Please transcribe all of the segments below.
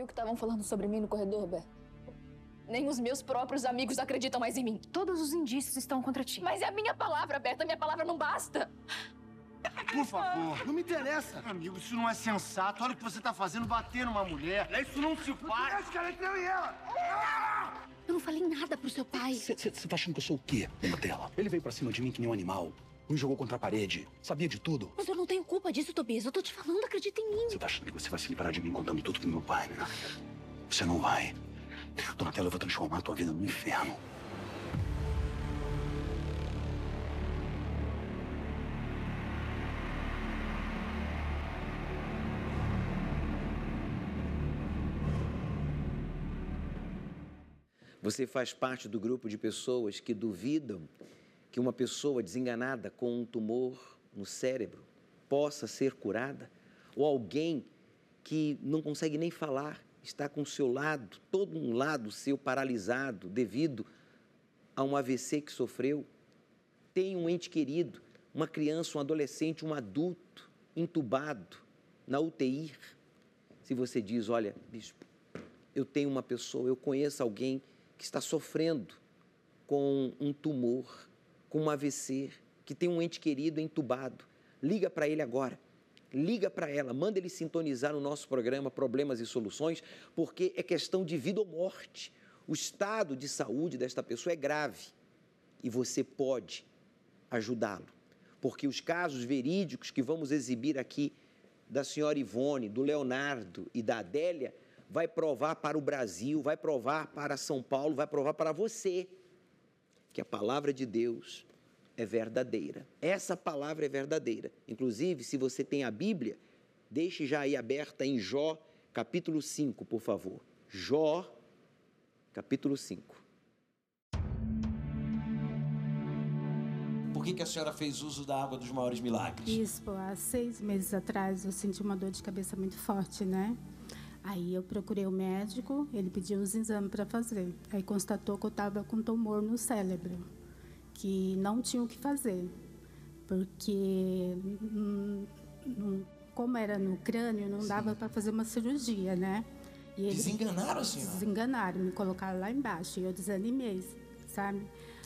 viu o que estavam falando sobre mim no corredor, Bé? Nem os meus próprios amigos acreditam mais em mim. Todos os indícios estão contra ti. Mas é a minha palavra, Berta. A minha palavra não basta. Por favor, não me interessa. Amigo, isso não é sensato. Olha o que você tá fazendo, bater numa mulher. Isso não se faz. Cara, entre eu e ela. Eu não falei nada pro seu pai. Você tá achando que eu sou o quê, dona dela? Ele veio pra cima de mim que nem um animal. Me jogou contra a parede. Sabia de tudo. Mas eu não tenho culpa disso, Tobias. Eu tô te falando, acredita em mim. Você tá achando que você vai se livrar de mim contando tudo pro meu pai, né? Você não vai. Donatella, eu vou transformar a tua vida num inferno. Você faz parte do grupo de pessoas que duvidam que uma pessoa desenganada com um tumor no cérebro possa ser curada? Ou alguém que não consegue nem falar, está com o seu lado, todo um lado seu paralisado devido a um AVC que sofreu? Tem um ente querido, uma criança, um adolescente, um adulto entubado na UTI. Se você diz, olha, bispo, eu tenho uma pessoa, eu conheço alguém que está sofrendo com um tumor, com um AVC, que tem um ente querido entubado, liga para ele agora. Liga para ela, manda ele sintonizar no nosso programa Problemas e Soluções, porque é questão de vida ou morte. O estado de saúde desta pessoa é grave e você pode ajudá-lo. Porque os casos verídicos que vamos exibir aqui da senhora Ivone, do Leonardo e da Adélia, vai provar para o Brasil, vai provar para São Paulo, vai provar para você que a palavra de Deus é verdadeira. Essa palavra é verdadeira. Inclusive, se você tem a Bíblia, deixe já aí aberta em Jó, capítulo 5, por favor. Jó, capítulo 5. Por que a senhora fez uso da água dos maiores milagres? Bispo, há 6 meses atrás eu senti uma dor de cabeça muito forte, né? Aí eu procurei o médico, ele pediu uns exames para fazer. Aí constatou que eu estava com tumor no cérebro, que não tinha o que fazer, porque como era no crânio, não dava para fazer uma cirurgia, né? E eles desenganaram a senhora? Desenganaram, me colocaram lá embaixo e eu desanimei, sabe?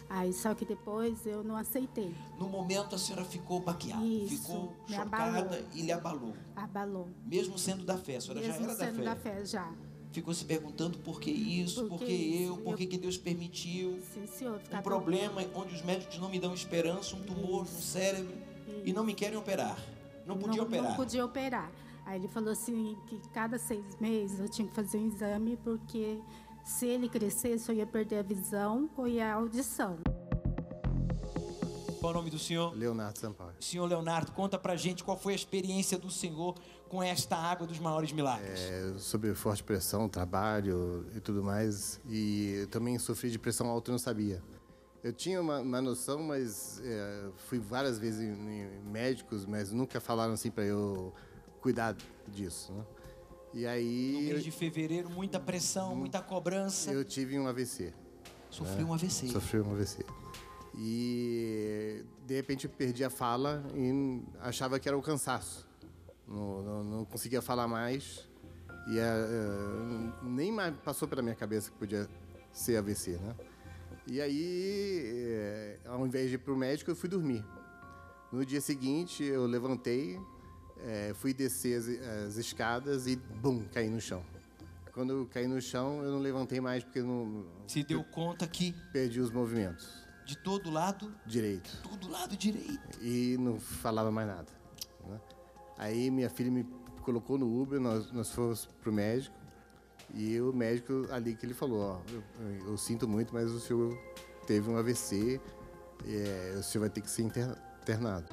Aí só que depois eu não aceitei. No momento a senhora ficou baqueada, ficou me chocada abalou. E lhe abalou. Abalou. Mesmo sendo da fé, a senhora já era da fé? Mesmo sendo da fé, já. Ficou se perguntando por que isso, por que eu, por que Deus permitiu. Sim, senhor. Um problema onde os médicos não me dão esperança, um tumor no cérebro e não me querem operar. Não podia operar. Não podia operar. Aí ele falou assim que cada 6 meses eu tinha que fazer um exame porque se ele crescesse eu ia perder a visão ou a audição. Qual o nome do senhor? Leonardo Sampaio. Senhor Leonardo, conta pra gente qual foi a experiência do senhor com esta água dos maiores milagres. Sob forte pressão, trabalho e tudo mais. E eu também sofri de pressão alta e não sabia. Eu tinha uma noção, mas fui várias vezes em médicos, mas nunca falaram assim pra eu cuidar disso, né? E aí... No mês de fevereiro, muita pressão, muita cobrança. Eu tive um AVC. Sofreu um AVC. Sofri um AVC. E de repente eu perdi a fala e achava que era o cansaço. Não conseguia falar mais. E nem mais passou pela minha cabeça que podia ser AVC, né? E aí, ao invés de ir para o médico, eu fui dormir. No dia seguinte, eu levantei, fui descer as escadas e, bum, caí no chão. Quando eu caí no chão, eu não levantei mais porque não... Se deu conta que... Perdi os movimentos. De todo lado? Direito. Todo lado direito. E não falava mais nada, né? Aí minha filha me colocou no Uber, nós fomos pro médico. E o médico ali que ele falou, ó, eu sinto muito, mas o senhor teve um AVC, o senhor vai ter que ser internado.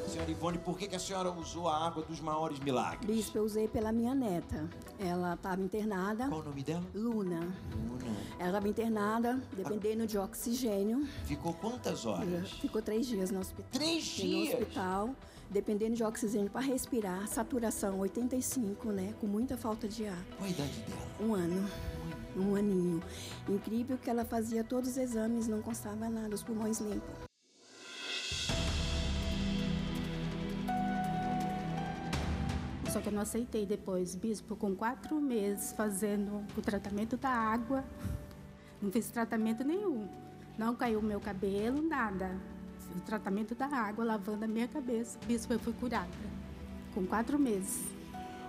Senhora Ivone, por que a senhora usou a água dos maiores milagres? Bispo, eu usei pela minha neta. Ela estava internada. Qual o nome dela? Luna. Ela estava internada, dependendo de oxigênio. Ficou quantas horas? Ficou 3 dias no hospital. 3 dias? No hospital, dependendo de oxigênio para respirar. Saturação 85, né? Com muita falta de ar. Qual a idade dela? 1 ano. Um aninho. Incrível que ela fazia todos os exames, não constava nada, os pulmões limpos. Só que eu não aceitei depois. Bispo, com 4 meses fazendo o tratamento da água, não fiz tratamento nenhum. Não caiu o meu cabelo, nada. O tratamento da água, lavando a minha cabeça. Bispo, eu fui curada. Com 4 meses.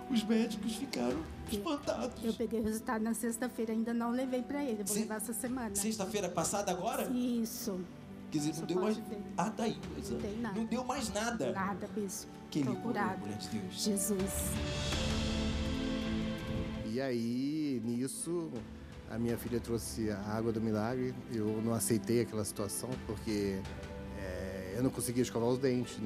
Os médicos ficaram espantados. Eu peguei o resultado na sexta-feira, ainda não levei para ele. Vou levar essa semana. Sexta-feira passada agora? Isso. Quer dizer, não deu mais... Ah, tá aí. Não tem nada. Não deu mais nada. Nada, bispo. Que Tô ele curada. mulher de Deus. Jesus. E aí, nisso, a minha filha trouxe a água do milagre. Eu não aceitei aquela situação, porque eu não conseguia escovar os dentes.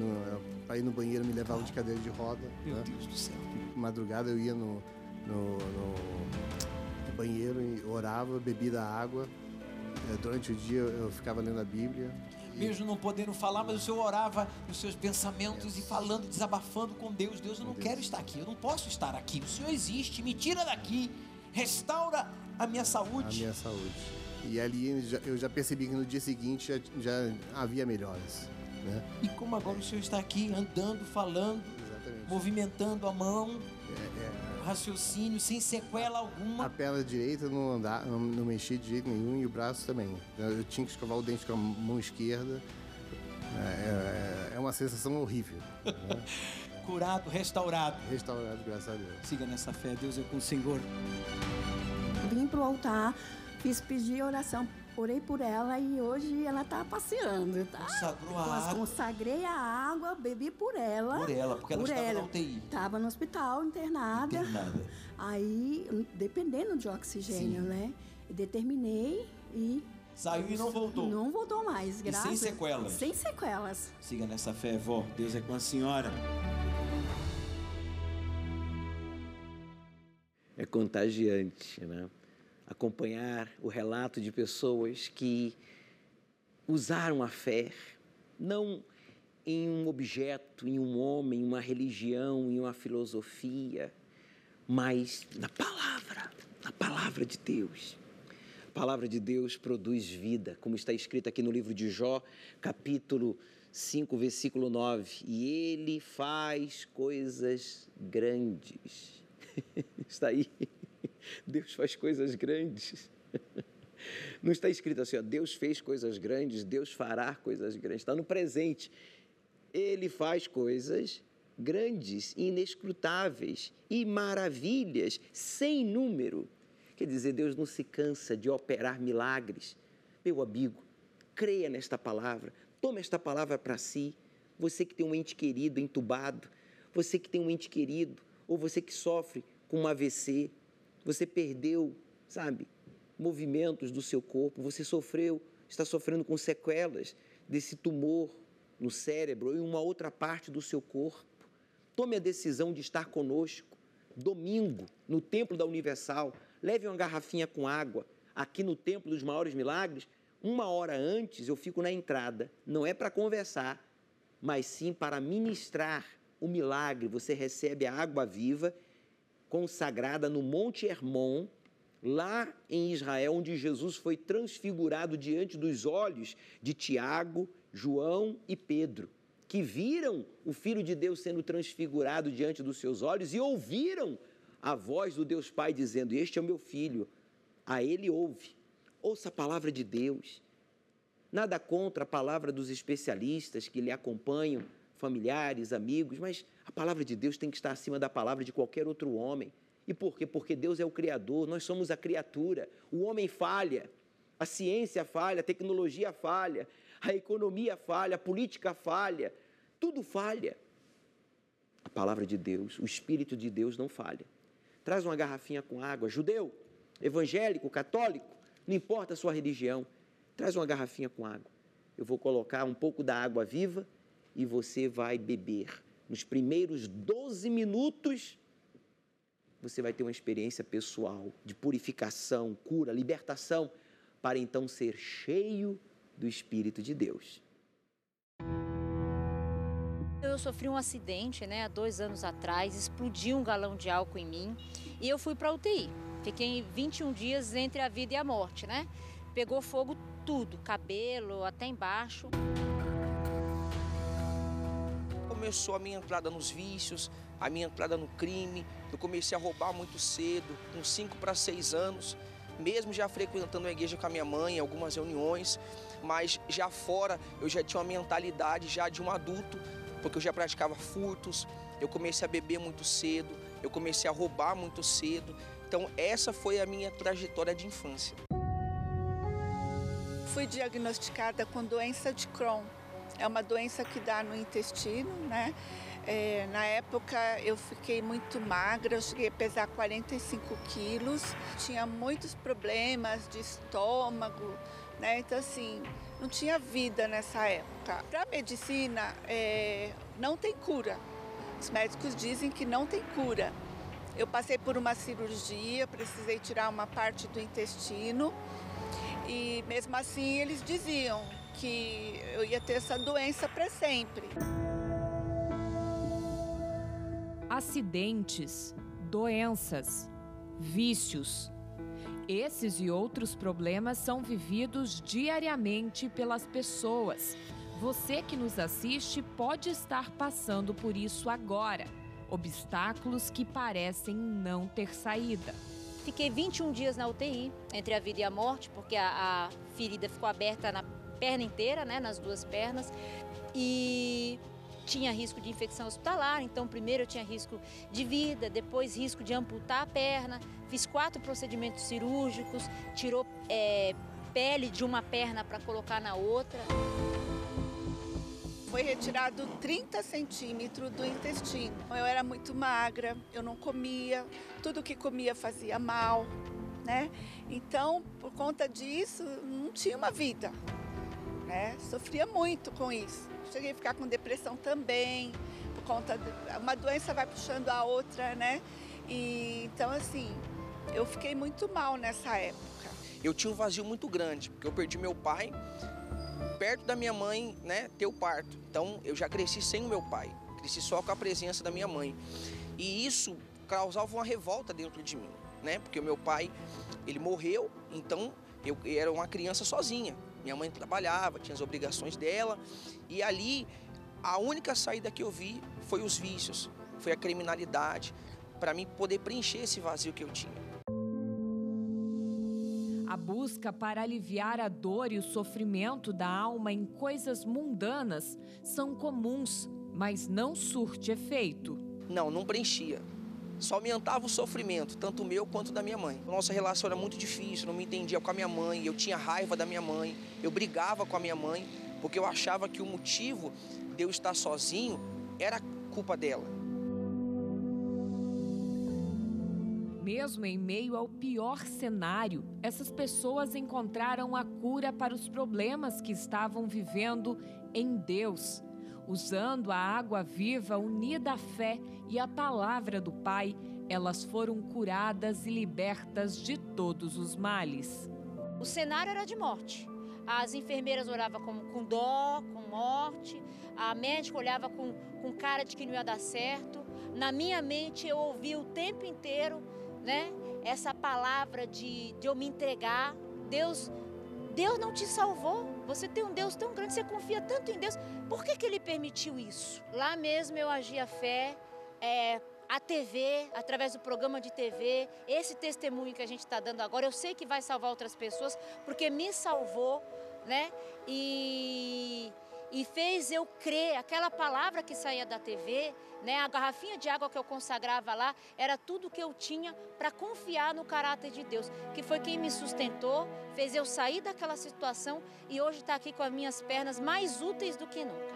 Para ir no banheiro, me levavam de cadeira de roda. Meu né? Deus do céu. Madrugada eu ia no banheiro e orava, bebia da água. Durante o dia eu ficava lendo a Bíblia. Mesmo não podendo falar, mas o Senhor orava nos seus pensamentos e falando, desabafando com Deus. Deus, eu não quero estar aqui, eu não posso estar aqui. O Senhor existe, me tira daqui, restaura a minha saúde. A minha saúde. E ali eu já percebi que no dia seguinte já havia melhoras. Né? E como agora o Senhor está aqui andando, falando, exatamente, movimentando a mão, raciocínio, sem sequela alguma. A perna direita não mexia de jeito nenhum e o braço também. Eu tinha que escovar o dente com a mão esquerda. É uma sensação horrível. Né? Curado, restaurado. Restaurado, graças a Deus. Siga nessa fé, Deus é com o Senhor. Vim pro altar, pedi oração, orei por ela e hoje ela tá passeando, tá? Consagrou a água. Consagrei a água, bebi por ela. Por ela, porque ela estava na UTI. Estava no hospital, internada. Aí, dependendo de oxigênio, né? Determinei e... Saiu e não voltou. Não voltou mais, graças a Deus. Sem sequelas. Sem sequelas. Siga nessa fé, vó. Deus é com a senhora. É contagiante, né? Acompanhar o relato de pessoas que usaram a fé, não em um objeto, em um homem, em uma religião, em uma filosofia, mas na palavra de Deus. A palavra de Deus produz vida, como está escrito aqui no livro de Jó, capítulo 5, versículo 9. E ele faz coisas grandes. Está aí. Deus faz coisas grandes. Não está escrito assim, ó, Deus fez coisas grandes, Deus fará coisas grandes. Está no presente. Ele faz coisas grandes, inescrutáveis e maravilhas sem número. Quer dizer, Deus não se cansa de operar milagres. Meu amigo, creia nesta palavra, tome esta palavra para si. Você que tem um ente querido entubado, você que tem um ente querido, ou você que sofre com um AVC, você perdeu, sabe, movimentos do seu corpo, você está sofrendo com sequelas desse tumor no cérebro ou em uma outra parte do seu corpo. Tome a decisão de estar conosco, domingo, no Templo da Universal. Leve uma garrafinha com água, aqui no Templo dos Maiores Milagres. 1 hora antes eu fico na entrada, não é para conversar, mas sim para ministrar o milagre. Você recebe a água viva, consagrada no Monte Hermon, lá em Israel, onde Jesus foi transfigurado diante dos olhos de Tiago, João e Pedro, que viram o Filho de Deus sendo transfigurado diante dos seus olhos e ouviram a voz do Deus Pai dizendo, este é o meu Filho, a ele ouve. Ouça a palavra de Deus. Nada contra a palavra dos especialistas que lhe acompanham, familiares, amigos, mas a palavra de Deus tem que estar acima da palavra de qualquer outro homem. E por quê? Porque Deus é o Criador, nós somos a criatura. O homem falha, a ciência falha, a tecnologia falha, a economia falha, a política falha, tudo falha. A palavra de Deus, o Espírito de Deus não falha. Traz uma garrafinha com água, judeu, evangélico, católico, não importa a sua religião, traz uma garrafinha com água. Eu vou colocar um pouco da água viva e você vai beber. Nos primeiros 12 minutos, você vai ter uma experiência pessoal de purificação, cura, libertação, para então ser cheio do Espírito de Deus. Eu sofri um acidente, há 2 anos atrás, explodiu um galão de álcool em mim e eu fui para a UTI. Fiquei 21 dias entre a vida e a morte, Pegou fogo tudo, cabelo, até embaixo. Começou a minha entrada nos vícios, a minha entrada no crime. Eu comecei a roubar muito cedo, com 5 para 6 anos, mesmo já frequentando a igreja com a minha mãe, algumas reuniões, mas já fora eu já tinha uma mentalidade já de um adulto, porque eu já praticava furtos, eu comecei a beber muito cedo, eu comecei a roubar muito cedo. Então essa foi a minha trajetória de infância. Fui diagnosticada com doença de Crohn. É uma doença que dá no intestino, né? Na época eu fiquei muito magra, eu cheguei a pesar 45 quilos, tinha muitos problemas de estômago, né? Então assim, não tinha vida nessa época. Para a medicina, não tem cura. Os médicos dizem que não tem cura. Eu passei por uma cirurgia, precisei tirar uma parte do intestino e mesmo assim eles diziam que eu ia ter essa doença para sempre. Acidentes, doenças, vícios. Esses e outros problemas são vividos diariamente pelas pessoas. Você que nos assiste pode estar passando por isso agora. Obstáculos que parecem não ter saída. Fiquei 21 dias na UTI, entre a vida e a morte, porque a ferida ficou aberta na perna inteira, né, nas 2 pernas. E tinha risco de infecção hospitalar, então primeiro eu tinha risco de vida, depois risco de amputar a perna. Fiz 4 procedimentos cirúrgicos, tirou pele de uma perna para colocar na outra. Foi retirado 30 centímetros do intestino. Eu era muito magra, eu não comia, tudo que comia fazia mal, né? Então, por conta disso, não tinha uma vida, né? Sofria muito com isso. Cheguei a ficar com depressão também, por conta de uma doença vai puxando a outra, né? E então, assim, eu fiquei muito mal nessa época. Eu tinha um vazio muito grande, porque eu perdi meu pai perto da minha mãe, né, ter o parto. Então eu já cresci sem o meu pai, cresci só com a presença da minha mãe. E isso causava uma revolta dentro de mim, né? Porque o meu pai, ele morreu, então eu era uma criança sozinha. Minha mãe trabalhava, tinha as obrigações dela, e ali a única saída que eu vi foi os vícios, foi a criminalidade, para mim poder preencher esse vazio que eu tinha. A busca para aliviar a dor e o sofrimento da alma em coisas mundanas são comuns, mas não surte efeito. Não preenchia. Só aumentava o sofrimento, tanto meu quanto da minha mãe. Nossa relação era muito difícil, não me entendia com a minha mãe, eu tinha raiva da minha mãe, eu brigava com a minha mãe, porque eu achava que o motivo de eu estar sozinho era culpa dela. Mesmo em meio ao pior cenário, essas pessoas encontraram a cura para os problemas que estavam vivendo em Deus. Usando a água viva unida à fé e à palavra do Pai, elas foram curadas e libertas de todos os males. O cenário era de morte. As enfermeiras oravam com dó, com morte. A médica olhava com cara de que não ia dar certo. Na minha mente eu ouvia o tempo inteiro, né, essa palavra de eu me entregar. Deus não te salvou. Você tem um Deus tão grande, você confia tanto em Deus. Por que Ele permitiu isso? Lá mesmo eu agi a fé, a TV, através do programa de TV, esse testemunho que a gente está dando agora, eu sei que vai salvar outras pessoas, porque me salvou, né? E fez eu crer, aquela palavra que saía da TV, né, a garrafinha de água que eu consagrava lá, era tudo que eu tinha para confiar no caráter de Deus, que foi quem me sustentou, fez eu sair daquela situação e hoje está aqui com as minhas pernas mais úteis do que nunca.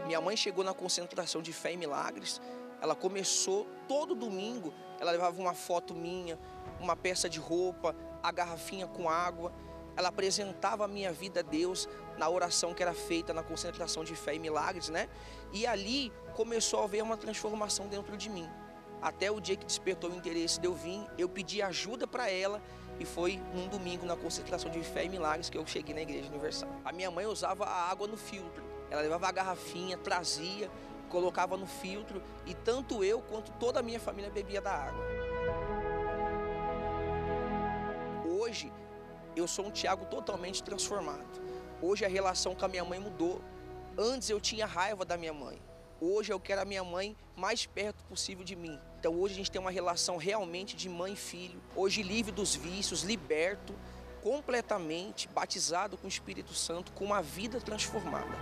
Minha mãe chegou na concentração de Fé e Milagres, ela começou todo domingo, ela levava uma foto minha, uma peça de roupa, a garrafinha com água. Ela apresentava a minha vida a Deus na oração que era feita na concentração de Fé e Milagres, né? E ali começou a haver uma transformação dentro de mim. Até o dia que despertou o interesse de eu vir, eu pedi ajuda para ela e foi num domingo na concentração de Fé e Milagres que eu cheguei na Igreja Universal. A minha mãe usava a água no filtro. Ela levava a garrafinha, trazia, colocava no filtro e tanto eu quanto toda a minha família bebia da água. Hoje, eu sou um Tiago totalmente transformado. Hoje a relação com a minha mãe mudou. Antes eu tinha raiva da minha mãe. Hoje eu quero a minha mãe mais perto possível de mim. Então hoje a gente tem uma relação realmente de mãe e filho. Hoje livre dos vícios, liberto, completamente, batizado com o Espírito Santo, com uma vida transformada.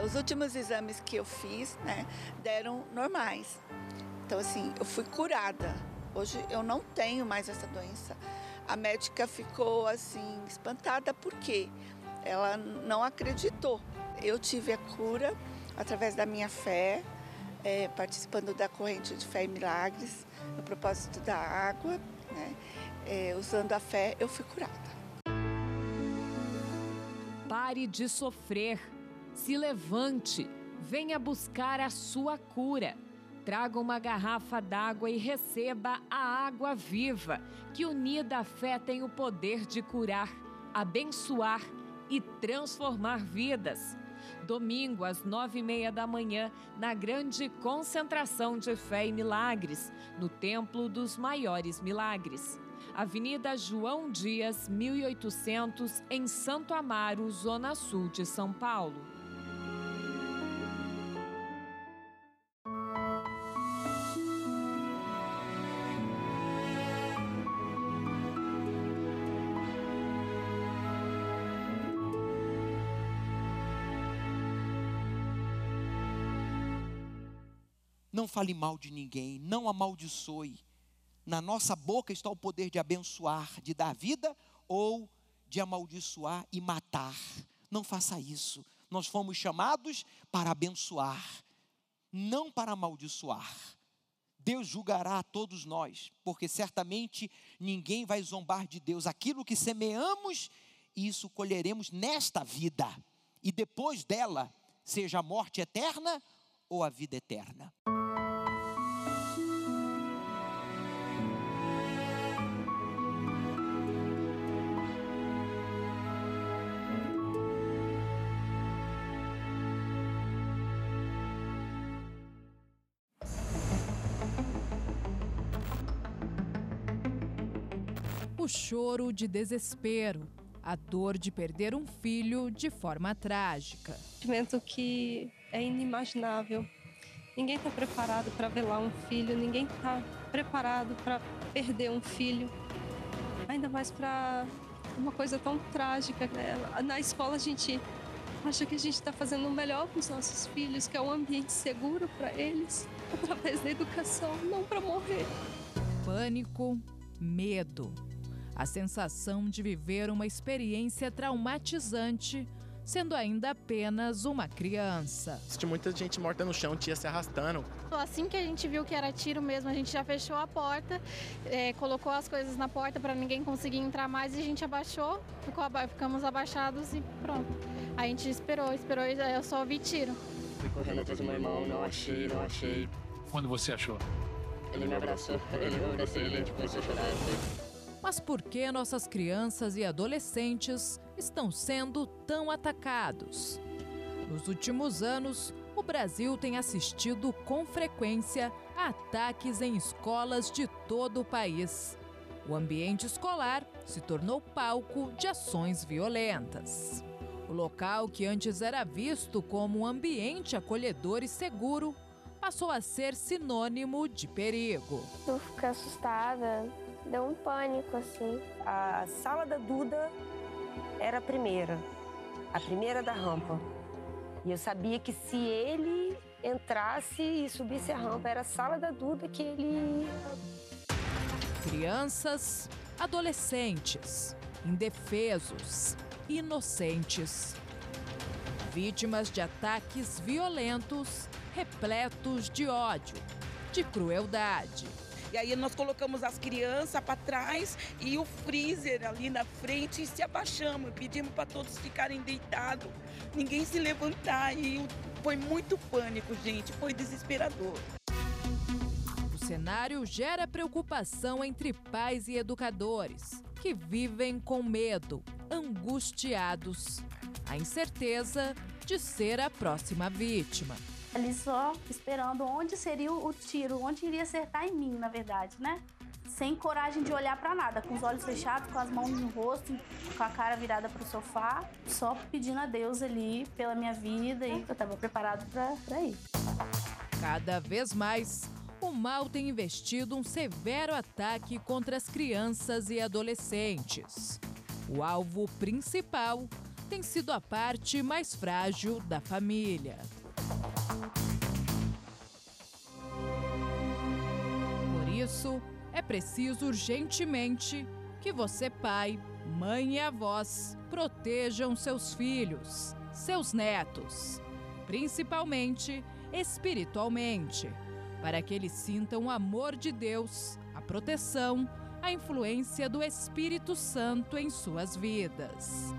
Os últimos exames que eu fiz, né, deram normais. Então assim, eu fui curada. Hoje eu não tenho mais essa doença. A médica ficou assim espantada porque ela não acreditou. Eu tive a cura através da minha fé, participando da corrente de Fé e Milagres, no propósito da água, né? Usando a fé, eu fui curada. Pare de sofrer, se levante, venha buscar a sua cura. Traga uma garrafa d'água e receba a água viva, que unida à fé tem o poder de curar, abençoar e transformar vidas. Domingo, às 9h30 da manhã, na grande concentração de Fé e Milagres, no Templo dos Maiores Milagres. Avenida João Dias, 1800, em Santo Amaro, Zona Sul de São Paulo. Não fale mal de ninguém, não amaldiçoe. Na nossa boca está o poder de abençoar, de dar vida ou de amaldiçoar e matar. Não faça isso. Nós fomos chamados para abençoar, não para amaldiçoar. Deus julgará a todos nós, porque certamente ninguém vai zombar de Deus. Aquilo que semeamos, isso colheremos nesta vida. E depois dela, seja a morte eterna ou a vida eterna. O choro de desespero, a dor de perder um filho de forma trágica. Sentimento que é inimaginável. Ninguém está preparado para velar um filho, ninguém está preparado para perder um filho. Ainda mais para uma coisa tão trágica, né? Na escola a gente acha que a gente está fazendo o melhor para os nossos filhos, que é um ambiente seguro para eles, através da educação, não para morrer. Pânico, medo. A sensação de viver uma experiência traumatizante, sendo ainda apenas uma criança. Tinha muita gente morta no chão, tia se arrastando. Assim que a gente viu que era tiro mesmo, a gente já fechou a porta, colocou as coisas na porta para ninguém conseguir entrar mais e a gente abaixou, ficamos abaixados e pronto. A gente esperou e eu só vi tiro. Fui correndo atrás do meu irmão, não achei. Quando você achou? Ele me abraçou, eu abracei ele, a gente começou a chorar. Mas por que nossas crianças e adolescentes estão sendo tão atacados? Nos últimos anos, o Brasil tem assistido com frequência a ataques em escolas de todo o país. O ambiente escolar se tornou palco de ações violentas. O local, que antes era visto como um ambiente acolhedor e seguro, passou a ser sinônimo de perigo. Eu fiquei assustada. Deu um pânico, assim. A sala da Duda era a primeira da rampa. E eu sabia que se ele entrasse e subisse a rampa, era a sala da Duda que ele... Crianças, adolescentes, indefesos, inocentes. Vítimas de ataques violentos, repletos de ódio, de crueldade. E aí nós colocamos as crianças para trás e o freezer ali na frente e se abaixamos. Pedimos para todos ficarem deitados, ninguém se levantar. E foi muito pânico, gente, foi desesperador. O cenário gera preocupação entre pais e educadores, que vivem com medo, angustiados. A incerteza de ser a próxima vítima. Ali só esperando onde seria o tiro, onde iria acertar em mim, na verdade, né? sem coragem de olhar para nada, com os olhos fechados, com as mãos no rosto, com a cara virada para o sofá, só pedindo a Deus ali pela minha vida, e eu estava preparado para ir. Cada vez mais, o mal tem investido um severo ataque contra as crianças e adolescentes. O alvo principal tem sido a parte mais frágil da família. Por isso, é preciso urgentemente que você, pai, mãe e avós, protejam seus filhos, seus netos, principalmente espiritualmente, para que eles sintam o amor de Deus, a proteção, a influência do Espírito Santo em suas vidas.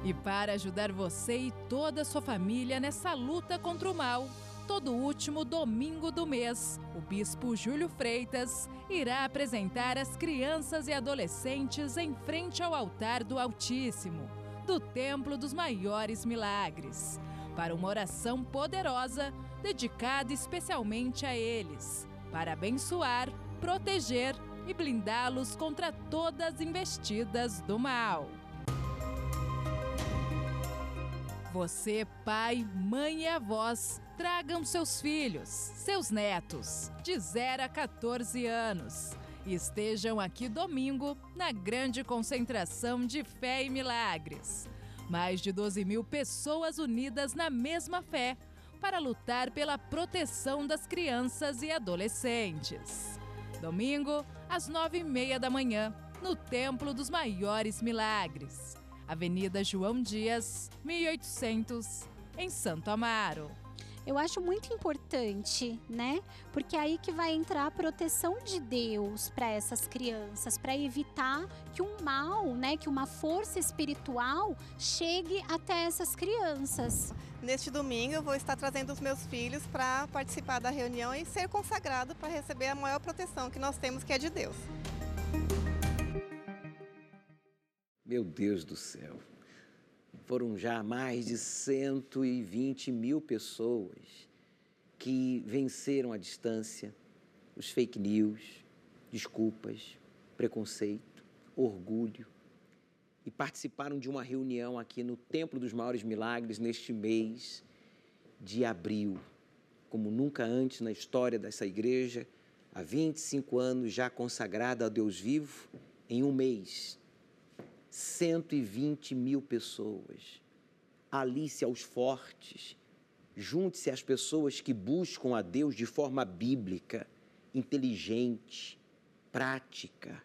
E para ajudar você e toda a sua família nessa luta contra o mal, todo último domingo do mês, o Bispo Júlio Freitas irá apresentar as crianças e adolescentes em frente ao altar do Altíssimo, do Templo dos Maiores Milagres, para uma oração poderosa dedicada especialmente a eles, para abençoar, proteger e blindá-los contra todas as investidas do mal. Você, pai, mãe e avós, tragam seus filhos, seus netos, de 0 a 14 anos. E estejam aqui domingo na grande concentração de fé e milagres. Mais de 12.000 pessoas unidas na mesma fé para lutar pela proteção das crianças e adolescentes. Domingo, às 9h30 da manhã, no Templo dos Maiores Milagres. Avenida João Dias, 1800, em Santo Amaro. Eu acho muito importante, né? Porque é aí que vai entrar a proteção de Deus para essas crianças, para evitar que um mal, né, que uma força espiritual chegue até essas crianças. Neste domingo eu vou estar trazendo os meus filhos para participar da reunião e ser consagrado para receber a maior proteção que nós temos, que é de Deus. Meu Deus do céu, foram já mais de 120.000 pessoas que venceram à distância os fake news, desculpas, preconceito, orgulho e participaram de uma reunião aqui no Templo dos Maiores Milagres neste mês de abril, como nunca antes na história dessa igreja, há 25 anos já consagrada a Deus vivo, em um mês. 120.000 pessoas. Alice aos fortes. Junte-se às pessoas que buscam a Deus de forma bíblica, inteligente, prática.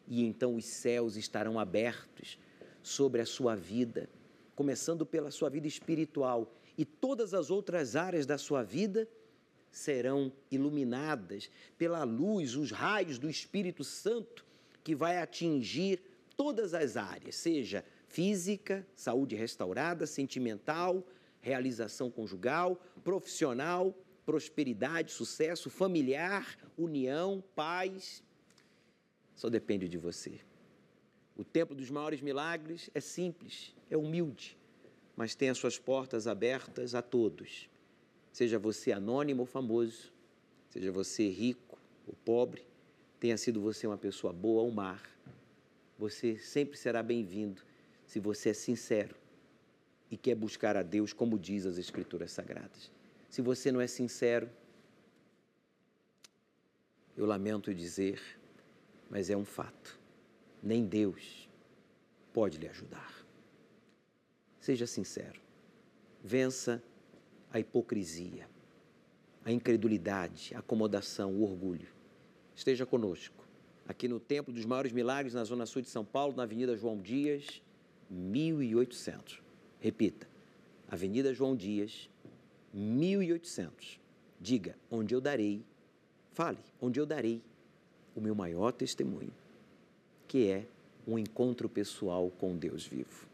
E então os céus estarão abertos sobre a sua vida, começando pela sua vida espiritual. E todas as outras áreas da sua vida serão iluminadas pela luz, os raios do Espírito Santo, que vai atingir todas as áreas, seja física, saúde restaurada, sentimental, realização conjugal, profissional, prosperidade, sucesso, familiar, união, paz. Só depende de você. O Templo dos Maiores Milagres é simples, é humilde, mas tem as suas portas abertas a todos. Seja você anônimo ou famoso, seja você rico ou pobre, tenha sido você uma pessoa boa ou má. Você sempre será bem-vindo se você é sincero e quer buscar a Deus como diz as Escrituras Sagradas. Se você não é sincero, eu lamento dizer, mas é um fato. Nem Deus pode lhe ajudar. Seja sincero. Vença a hipocrisia, a incredulidade, a acomodação, o orgulho. Esteja conosco. Aqui no Templo dos Maiores Milagres, na Zona Sul de São Paulo, na Avenida João Dias, 1800. Repita, Avenida João Dias, 1800. Diga, onde eu darei, fale, onde eu darei o meu maior testemunho, que é um encontro pessoal com Deus vivo.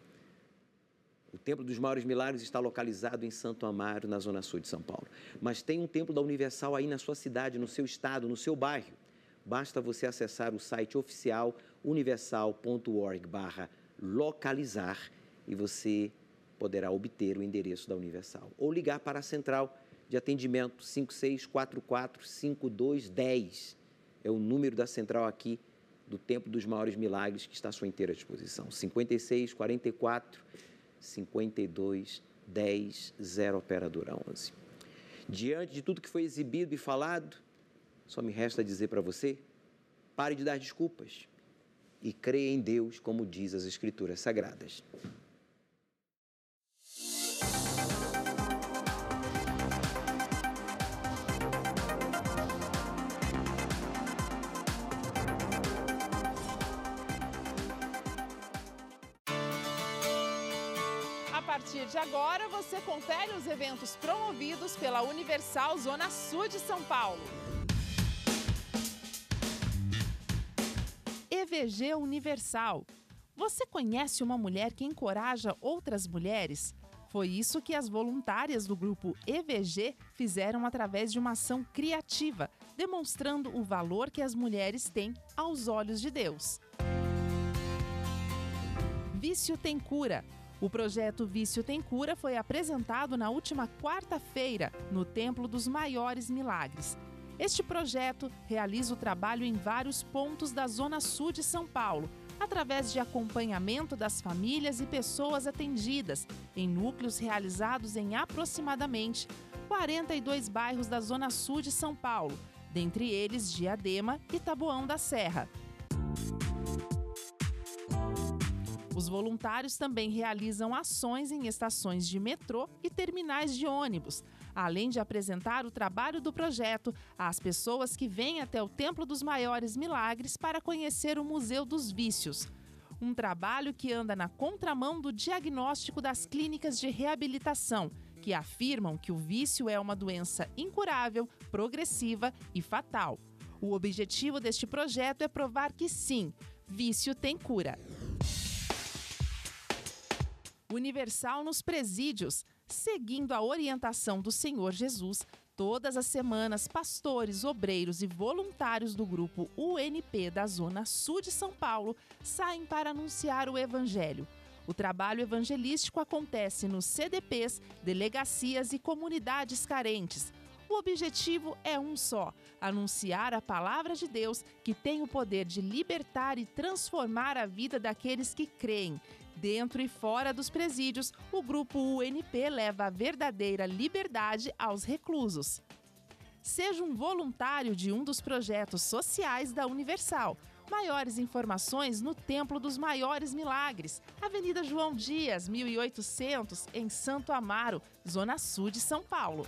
O Templo dos Maiores Milagres está localizado em Santo Amaro, na Zona Sul de São Paulo. Mas tem um Templo da Universal aí na sua cidade, no seu estado, no seu bairro. Basta você acessar o site oficial universal.org/localizar e você poderá obter o endereço da Universal. Ou ligar para a central de atendimento 5644-5210. é o número da central aqui do Templo dos Maiores Milagres, que está à sua inteira disposição. 56 44 52 10 0 operadora 11. Diante de tudo que foi exibido e falado, só me resta dizer para você, pare de dar desculpas e creia em Deus, como diz as Escrituras Sagradas. A partir de agora, você confere os eventos promovidos pela Universal Zona Sul de São Paulo. EVG Universal. Você conhece uma mulher que encoraja outras mulheres? Foi isso que as voluntárias do grupo EVG fizeram através de uma ação criativa, demonstrando o valor que as mulheres têm aos olhos de Deus. Vício tem cura. O projeto Vício tem Cura foi apresentado na última quarta-feira, no Templo dos Maiores Milagres. Este projeto realiza o trabalho em vários pontos da Zona Sul de São Paulo, através de acompanhamento das famílias e pessoas atendidas, em núcleos realizados em aproximadamente 42 bairros da Zona Sul de São Paulo, dentre eles Diadema e Taboão da Serra. Os voluntários também realizam ações em estações de metrô e terminais de ônibus, além de apresentar o trabalho do projeto às pessoas que vêm até o Templo dos Maiores Milagres para conhecer o Museu dos Vícios. Um trabalho que anda na contramão do diagnóstico das clínicas de reabilitação, que afirmam que o vício é uma doença incurável, progressiva e fatal. O objetivo deste projeto é provar que sim, vício tem cura. Universal nos presídios. Seguindo a orientação do Senhor Jesus, todas as semanas, pastores, obreiros e voluntários do grupo UNP da Zona Sul de São Paulo saem para anunciar o Evangelho. O trabalho evangelístico acontece nos CDPs, delegacias e comunidades carentes. O objetivo é um só: anunciar a palavra de Deus, que tem o poder de libertar e transformar a vida daqueles que creem. Dentro e fora dos presídios, o grupo UNP leva a verdadeira liberdade aos reclusos. Seja um voluntário de um dos projetos sociais da Universal. Maiores informações no Templo dos Maiores Milagres, Avenida João Dias, 1800, em Santo Amaro, Zona Sul de São Paulo.